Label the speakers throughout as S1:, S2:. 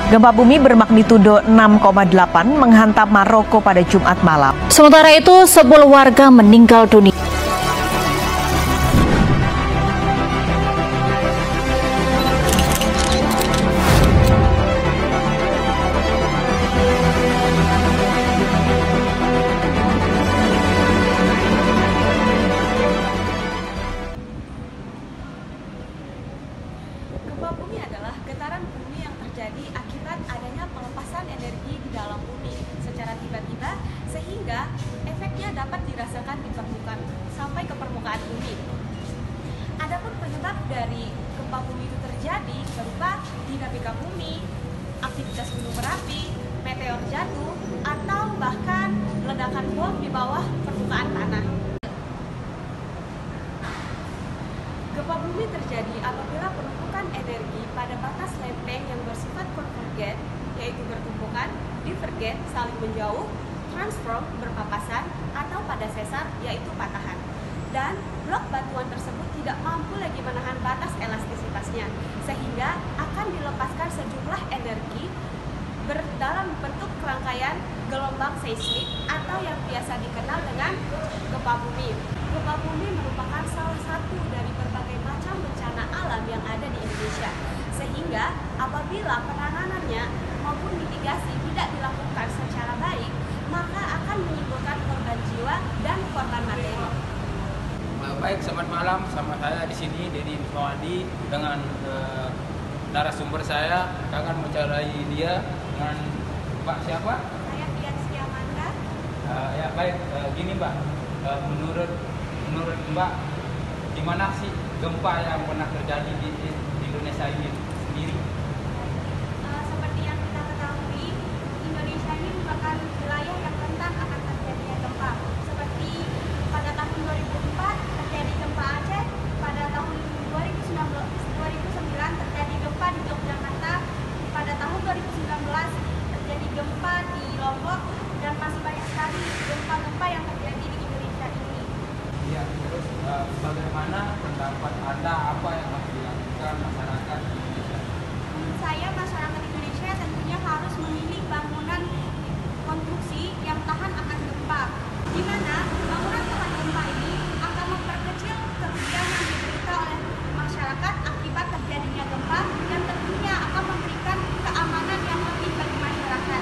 S1: Gempa bumi bermagnitudo 6,8 menghantam Maroko pada Jumat malam.
S2: Sementara itu, 10 warga meninggal dunia.
S3: Gempa bumi adalah getaran bumi yang terjadi akibat adanya pelepasan energi di dalam bumi secara tiba-tiba, sehingga efeknya dapat dirasakan di permukaan sampai ke permukaan bumi. Adapun penyebab dari gempa bumi itu terjadi berupa dinamika bumi, aktivitas gunung berapi, meteor jatuh, atau bahkan ledakan bom di bawah permukaan tanah. Gempa bumi terjadi apabila penumpukan energi pada batas lempeng yang bersifat konvergen, yaitu bertumpukan, divergen, saling menjauh, transform, berpapasan, atau pada sesar, yaitu patahan. Dan blok batuan tersebut tidak mampu lagi menahan batas elastisitasnya, sehingga akan dilepaskan sejumlah energi dalam bentuk rangkaian gelombang seismik atau yang biasa dikenal dengan gempa bumi. Gempa bumi merupakan salah satu dari berbagai macam bencana alam yang ada di Indonesia, sehingga apabila penanganannya maupun mitigasi tidak dilakukan secara baik, maka akan menimbulkan korban jiwa dan korban materi.
S4: Baik, selamat malam, sama saya di sini Dedi Mawadi dengan narasumber saya. Kita akan mencari dia dengan Mbak siapa?
S3: Saya Dian Siamanda.
S4: Ya baik, gini Mbak, menurut Mbak, di mana sih gempa yang pernah terjadi di Indonesia ini sendiri?
S3: Seperti yang kita ketahui, Indonesia ini merupakan wilayah yang rentan akan terjadinya gempa. Seperti pada tahun 2004 terjadi gempa Aceh, pada tahun 2009 terjadi gempa di Yogyakarta, pada tahun 2019 terjadi gempa di Lombok, dan masih banyak sekali gempa-gempa yang terjadi di Indonesia ini.
S4: Ya, terus bagaimana pendapat Anda, apa yang harus dilakukan masyarakat Indonesia?
S3: Menurut saya, masyarakat Indonesia tentunya harus memilih bangunan konstruksi yang tahan akan gempa, di mana bangunan tahan gempa ini akan memperkecil kerugian yang diderita oleh masyarakat akibat terjadinya gempa, dan tentunya akan memberikan keamanan yang lebih bagi masyarakat.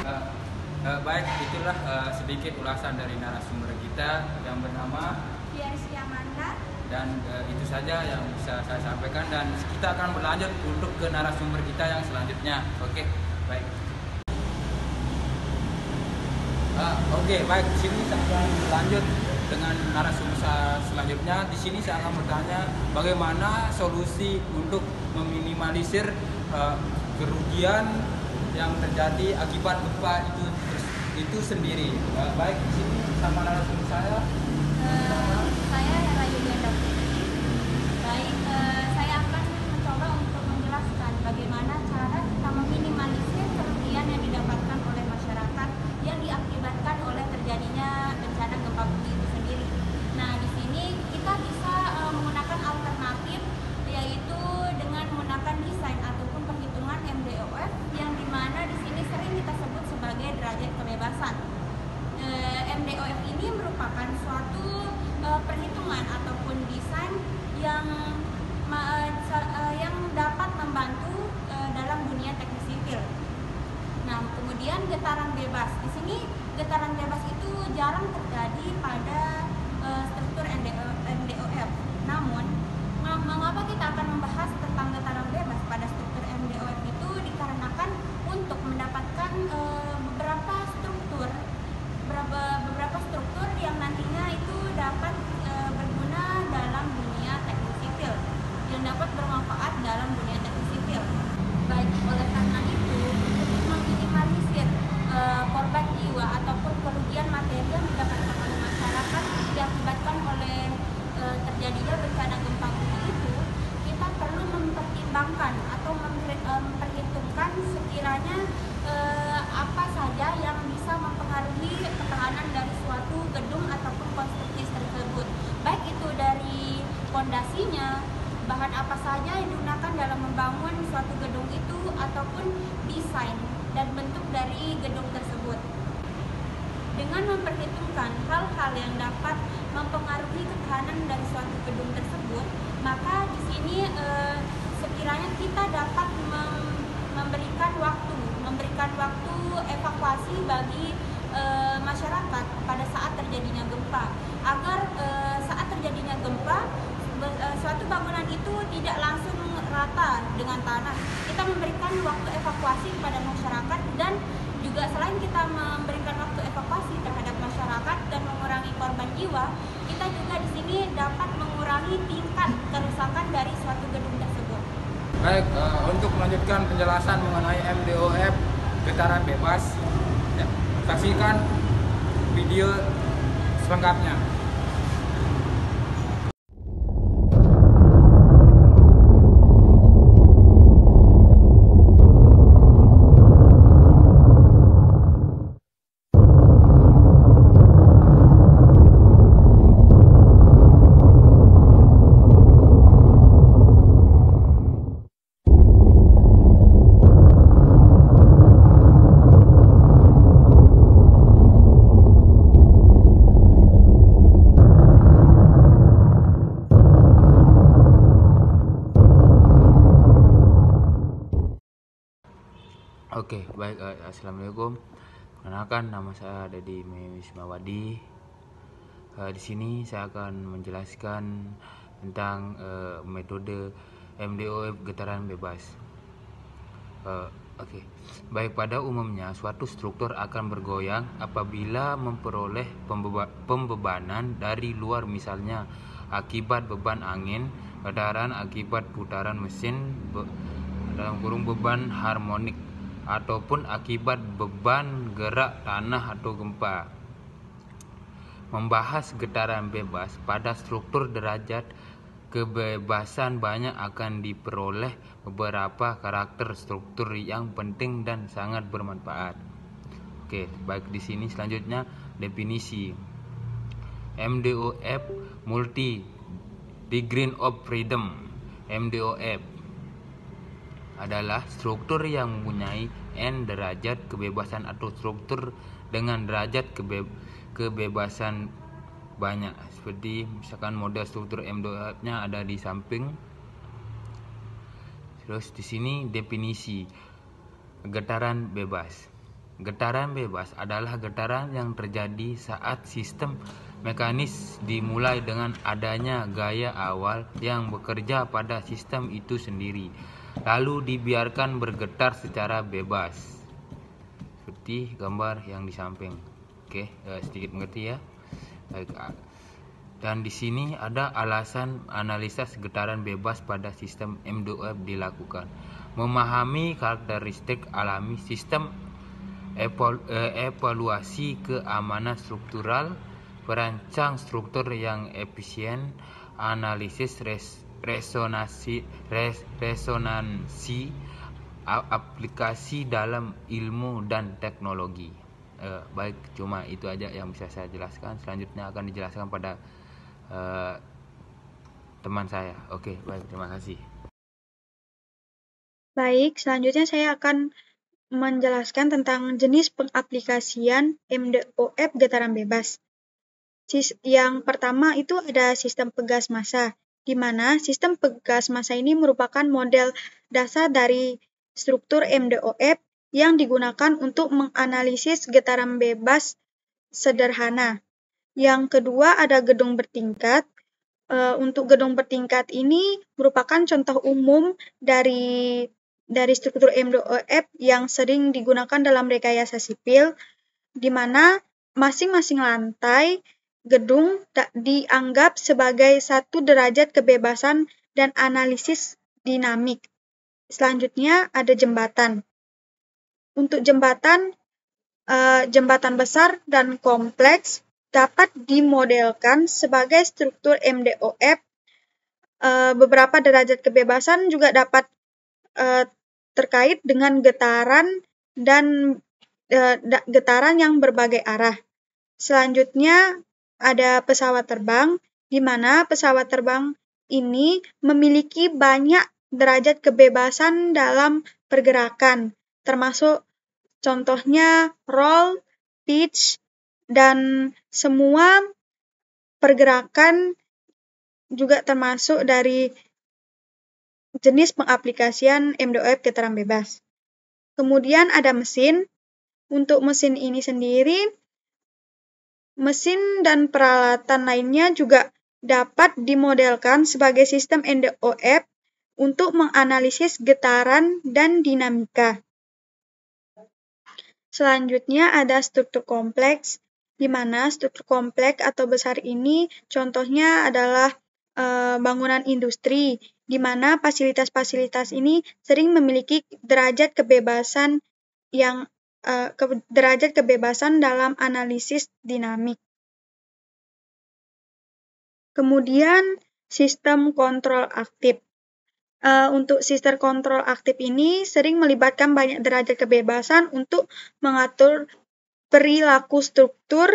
S4: Baik, itulah sedikit ulasan dari narasumber kita yang bernama
S3: Dian Siamanda.
S4: dan itu saja yang bisa saya sampaikan, dan kita akan berlanjut untuk ke narasumber kita yang selanjutnya. Oke, baik. Oke, baik. Di sini saya akan berlanjut dengan narasumber selanjutnya. Di sini saya akan bertanya bagaimana solusi untuk meminimalisir kerugian yang terjadi akibat gempa itu sendiri. Baik, di sini sama narasumber saya.
S3: Saya Rayu Genda Putri. Baik, saya akan mencoba untuk menjelaskan bagaimana cara kita meminimalisir kerugian yang didapatkan oleh masyarakat yang diakibatkan oleh terjadinya bencana gempa bumi itu sendiri. Nah, di sini kita bisa menggunakan alternatif, yaitu dengan menggunakan desain ataupun perhitungan MDOF, yang dimana di sini sering kita sebut sebagai derajat kebebasan. MDOF ini merupakan suatu perhitungan ataupun desain yang dapat membantu dalam dunia teknik sipil. Nah, kemudian getaran bebas. Di sini getaran bebas itu jarang terjadi pada struktur MDOF. Namun, mengapa kita akan membahas tentang getaran bebas pada struktur MDOF itu dikarenakan untuk mendapatkan beberapa struktur yang nantinya itu dapat berguna dalam dunia teknik sipil, yang dapat bermanfaat dalam dunia teknik sipil. Baik, oleh karena itu, untuk meminimalisir korban jiwa ataupun kerugian materi yang didapatkan oleh masyarakat diakibatkan oleh terjadinya bencana gempa bumi itu, kita perlu mempertimbangkan atau memperhitungkan sekiranya apa saja yang bisa mempengaruhi ketahanan dari suatu gedung ataupun konstruksi tersebut, baik itu dari fondasinya, bahan apa saja yang digunakan dalam membangun suatu gedung itu ataupun desain dan bentuk dari gedung tersebut. Dengan memperhitungkan hal-hal yang dapat mempengaruhi ketahanan dari suatu gedung tersebut, maka di sini sekiranya kita dapat memberikan waktu evakuasi bagi masyarakat pada saat terjadinya gempa, agar saat terjadinya gempa suatu bangunan itu tidak langsung rata dengan tanah. Kita memberikan waktu evakuasi kepada masyarakat, dan juga selain kita memberikan waktu evakuasi terhadap masyarakat dan mengurangi korban jiwa, kita juga di sini dapat mengurangi tingkat kerusakan dari suatu gedung tersebut.
S4: Baik, untuk melanjutkan penjelasan mengenai MDOF getaran bebas, ya, saksikan video selengkapnya. Oke, baik. Assalamualaikum. Perkenalkan, nama saya Dedi Wismawadi. Di sini saya akan menjelaskan tentang metode MDOF getaran bebas. Oke, baik. Pada umumnya suatu struktur akan bergoyang apabila memperoleh pembebanan dari luar, misalnya akibat beban angin, getaran akibat putaran mesin, dalam kurung beban harmonik, ataupun akibat beban gerak tanah atau gempa. Membahas getaran bebas pada struktur derajat kebebasan banyak akan diperoleh beberapa karakter struktur yang penting dan sangat bermanfaat. Oke, baik. Di sini selanjutnya definisi MDOF multi degree of freedom. MDOF adalah struktur yang mempunyai n derajat kebebasan atau struktur dengan derajat kebebasan banyak. Seperti misalkan model struktur MDOF-nya ada di samping. Terus di sini definisi getaran bebas. Getaran bebas adalah getaran yang terjadi saat sistem mekanis dimulai dengan adanya gaya awal yang bekerja pada sistem itu sendiri, lalu dibiarkan bergetar secara bebas, seperti gambar yang di samping. Oke, sedikit mengerti ya. Baik. Dan di sini ada alasan analisis getaran bebas pada sistem MDOF dilakukan. Memahami karakteristik alami sistem, evaluasi keamanan struktural, perancang struktur yang efisien, analisis resonansi, aplikasi dalam ilmu dan teknologi. Baik, cuma itu aja yang bisa saya jelaskan. Selanjutnya akan dijelaskan pada teman saya. Oke, baik, terima kasih.
S5: Baik, selanjutnya saya akan menjelaskan tentang jenis pengaplikasian MDOF getaran bebas. Yang pertama itu ada sistem pegas massa, di mana sistem pegas massa ini merupakan model dasar dari struktur MDOF yang digunakan untuk menganalisis getaran bebas sederhana. Yang kedua ada gedung bertingkat. Untuk gedung bertingkat ini merupakan contoh umum dari struktur MDOF yang sering digunakan dalam rekayasa sipil, di mana masing-masing lantai gedung dianggap sebagai satu derajat kebebasan dan analisis dinamik. Selanjutnya ada jembatan. Untuk jembatan besar dan kompleks dapat dimodelkan sebagai struktur MDOF. Beberapa derajat kebebasan juga dapat terkait dengan getaran dan getaran yang berbagai arah. Selanjutnya ada pesawat terbang, di mana pesawat terbang ini memiliki banyak derajat kebebasan dalam pergerakan, termasuk contohnya roll, pitch, dan semua pergerakan juga termasuk dari jenis pengaplikasian MDOF getaran bebas. Kemudian ada mesin. Untuk mesin ini sendiri, mesin dan peralatan lainnya juga dapat dimodelkan sebagai sistem MDOF untuk menganalisis getaran dan dinamika. Selanjutnya ada struktur kompleks, di mana struktur kompleks atau besar ini contohnya adalah bangunan industri, di mana fasilitas-fasilitas ini sering memiliki derajat kebebasan dalam analisis dinamik. Kemudian sistem kontrol aktif. Untuk sistem kontrol aktif ini sering melibatkan banyak derajat kebebasan untuk mengatur perilaku struktur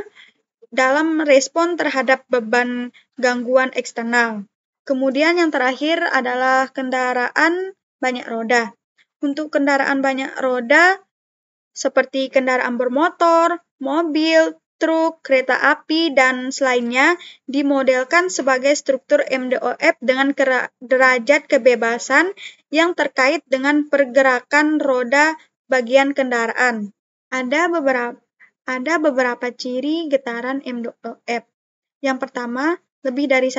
S5: dalam respon terhadap beban gangguan eksternal. Kemudian yang terakhir adalah kendaraan banyak roda. Untuk kendaraan banyak roda, seperti kendaraan bermotor, mobil, truk, kereta api, dan selainnya dimodelkan sebagai struktur MDOF dengan derajat kebebasan yang terkait dengan pergerakan roda bagian kendaraan. Ada beberapa ciri getaran MDOF. Yang pertama, lebih dari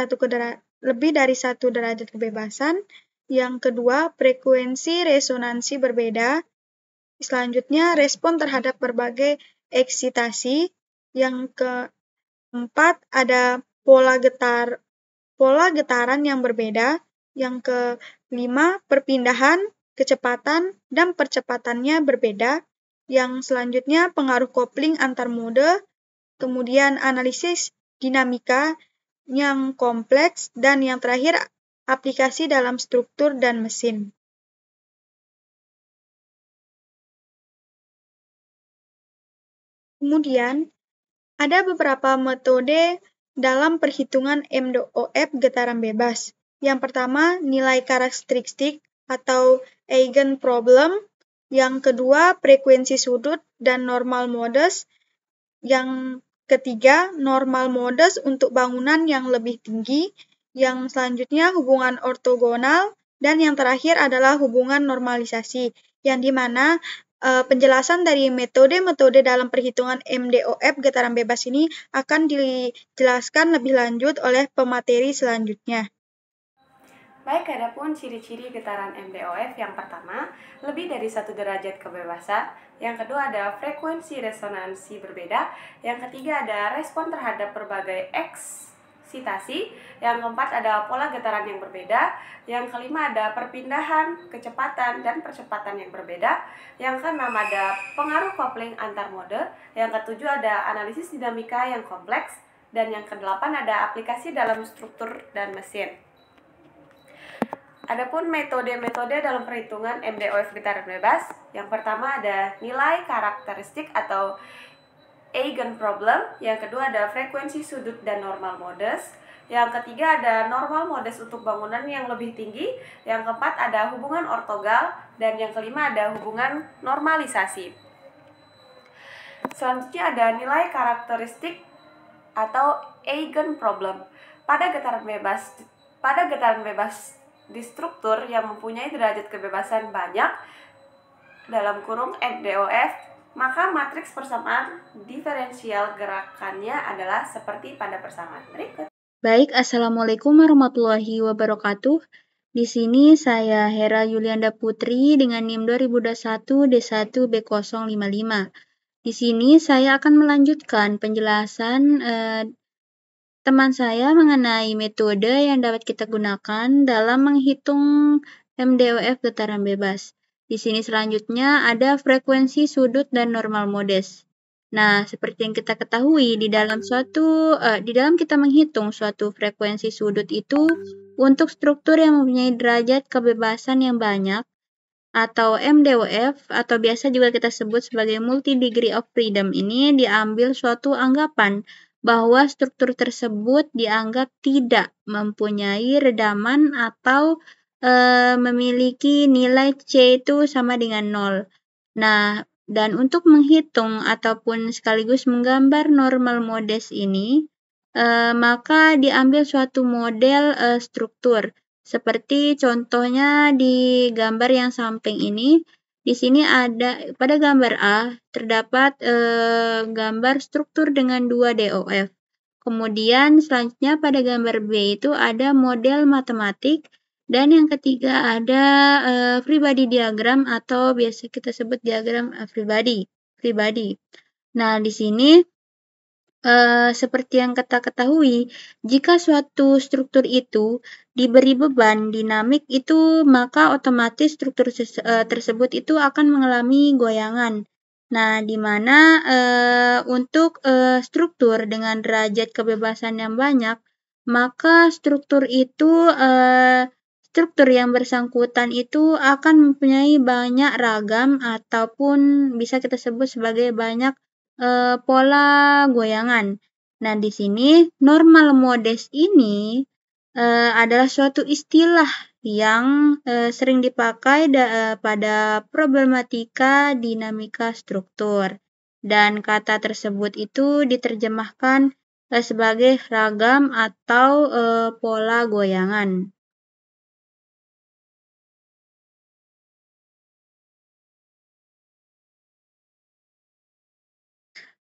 S5: satu derajat kebebasan. Yang kedua, frekuensi resonansi berbeda. Selanjutnya, respon terhadap berbagai eksitasi. Yang keempat, ada pola getaran yang berbeda. Yang kelima, perpindahan, kecepatan, dan percepatannya berbeda. Yang selanjutnya, pengaruh kopling antar mode. Kemudian, analisis dinamika yang kompleks. Dan yang terakhir, aplikasi dalam struktur dan mesin. Kemudian, ada beberapa metode dalam perhitungan MDOF getaran bebas. Yang pertama, nilai karakteristik atau eigenproblem. Yang kedua, frekuensi sudut dan normal modus. Yang ketiga, normal modus untuk bangunan yang lebih tinggi. Yang selanjutnya, hubungan ortogonal. Dan yang terakhir adalah hubungan normalisasi, yang dimana penjelasan dari metode-metode dalam perhitungan MDOF getaran bebas ini akan dijelaskan lebih lanjut oleh pemateri selanjutnya.
S3: Baik, adapun ciri-ciri getaran MDOF yang pertama, lebih dari 1 derajat kebebasan. Yang kedua ada frekuensi resonansi berbeda. Yang ketiga ada respon terhadap berbagai eksitasi. Yang keempat ada pola getaran yang berbeda. Yang kelima ada perpindahan, kecepatan, dan percepatan yang berbeda. Yang keenam ada pengaruh kopling antar mode. Yang ketujuh ada analisis dinamika yang kompleks. Dan yang kedelapan ada aplikasi dalam struktur dan mesin. Adapun metode-metode dalam perhitungan MDOF getaran bebas, yang pertama ada nilai karakteristik atau eigenproblem, yang kedua ada frekuensi sudut dan normal modus, yang ketiga ada normal modus untuk bangunan yang lebih tinggi, yang keempat ada hubungan ortogonal, dan yang kelima ada hubungan normalisasi. Selanjutnya ada nilai karakteristik atau eigenproblem. Pada getaran bebas di struktur yang mempunyai derajat kebebasan banyak dalam kurung MDOF, maka matriks persamaan diferensial gerakannya adalah seperti pada persamaan berikut.
S6: Baik, Assalamualaikum warahmatullahi wabarakatuh. Di sini saya Hera Yulianda Putri dengan NIM 2021 D1 B055. Di sini saya akan melanjutkan penjelasan teman saya mengenai metode yang dapat kita gunakan dalam menghitung MDOF getaran bebas. Di sini selanjutnya ada frekuensi sudut dan normal modus. Nah, seperti yang kita ketahui di dalam kita menghitung suatu frekuensi sudut itu untuk struktur yang mempunyai derajat kebebasan yang banyak atau MDOF atau biasa juga kita sebut sebagai multi degree of freedom ini diambil suatu anggapan bahwa struktur tersebut dianggap tidak mempunyai redaman atau memiliki nilai C itu sama dengan 0. Nah, dan untuk menghitung ataupun sekaligus menggambar normal modest ini, maka diambil suatu model struktur. Seperti contohnya di gambar yang samping ini, di sini ada pada gambar A terdapat gambar struktur dengan 2 DOF. Kemudian selanjutnya pada gambar B itu ada model matematik dan yang ketiga ada free body diagram atau biasa kita sebut diagram free body. Nah, di sini seperti yang kita ketahui, jika suatu struktur itu diberi beban dinamik itu, maka otomatis struktur tersebut itu akan mengalami goyangan. Nah, di mana untuk struktur dengan derajat kebebasan yang banyak, maka struktur yang bersangkutan itu akan mempunyai banyak ragam ataupun bisa kita sebut sebagai banyak pola goyangan. Nah, di sini normal modest ini adalah suatu istilah yang sering dipakai pada problematika dinamika struktur. Dan kata tersebut itu diterjemahkan sebagai ragam atau pola goyangan.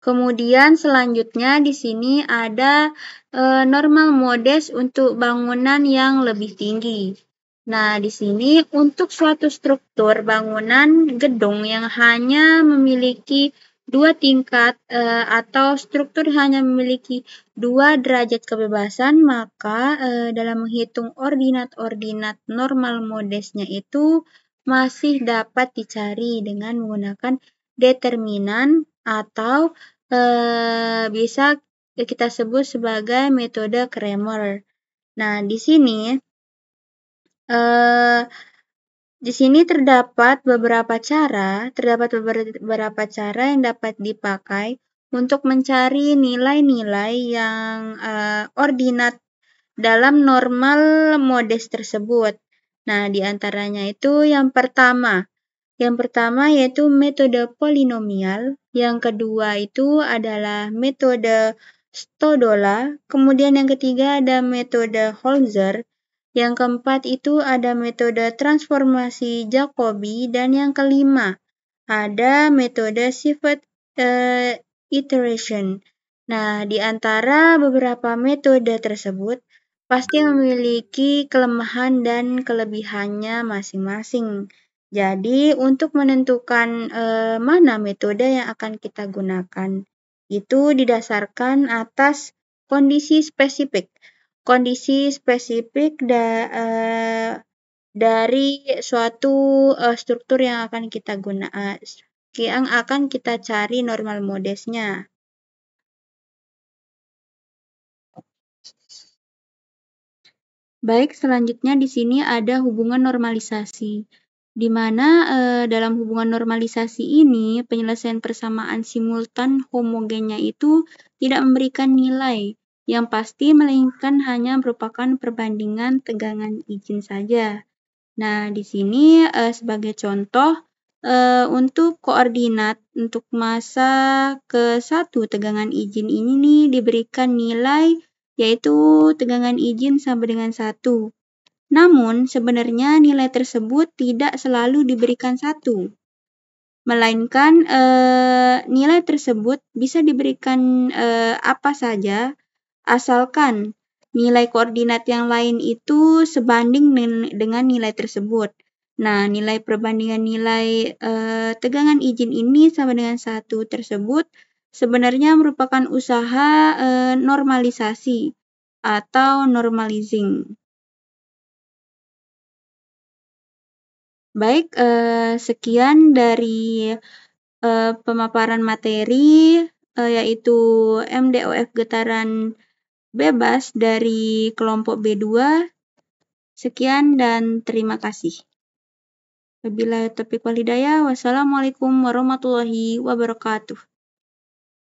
S6: Kemudian selanjutnya di sini ada normal modest untuk bangunan yang lebih tinggi. Nah, di sini untuk suatu struktur bangunan gedung yang hanya memiliki 2 tingkat atau struktur hanya memiliki 2 derajat kebebasan, maka dalam menghitung ordinat-ordinat normal modestnya itu masih dapat dicari dengan menggunakan determinan atau bisa kita sebut sebagai metode Cramer. Nah, di sini terdapat beberapa cara yang dapat dipakai untuk mencari nilai-nilai yang ordinat dalam normal modest tersebut. Nah, di antaranya itu yang pertama yaitu metode polinomial, yang kedua itu adalah metode Stodola, kemudian yang ketiga ada metode Holzer, yang keempat itu ada metode transformasi Jacobi, dan yang kelima ada metode Sifat iteration. Nah, di antara beberapa metode tersebut pasti memiliki kelemahan dan kelebihannya masing-masing. Jadi, untuk menentukan mana metode yang akan kita gunakan, itu didasarkan atas kondisi spesifik. Kondisi spesifik dari suatu struktur yang akan kita cari normal modestnya. Baik, selanjutnya di sini ada hubungan normalisasi, di mana dalam hubungan normalisasi ini penyelesaian persamaan simultan homogennya itu tidak memberikan nilai yang pasti, melainkan hanya merupakan perbandingan tegangan izin saja. Nah, di sini sebagai contoh, untuk koordinat untuk massa ke-1 tegangan izin ini nih diberikan nilai yaitu tegangan izin sama dengan 1. Namun, sebenarnya nilai tersebut tidak selalu diberikan 1, melainkan nilai tersebut bisa diberikan apa saja, asalkan nilai koordinat yang lain itu sebanding dengan nilai tersebut. Nah, nilai perbandingan nilai tegangan izin ini sama dengan 1 tersebut sebenarnya merupakan usaha normalisasi atau normalizing. Baik, sekian dari pemaparan materi yaitu MDOF getaran bebas dari kelompok B2. Sekian dan terima kasih. Wabillahi taufiq wal hidayah. Wassalamualaikum warahmatullahi wabarakatuh.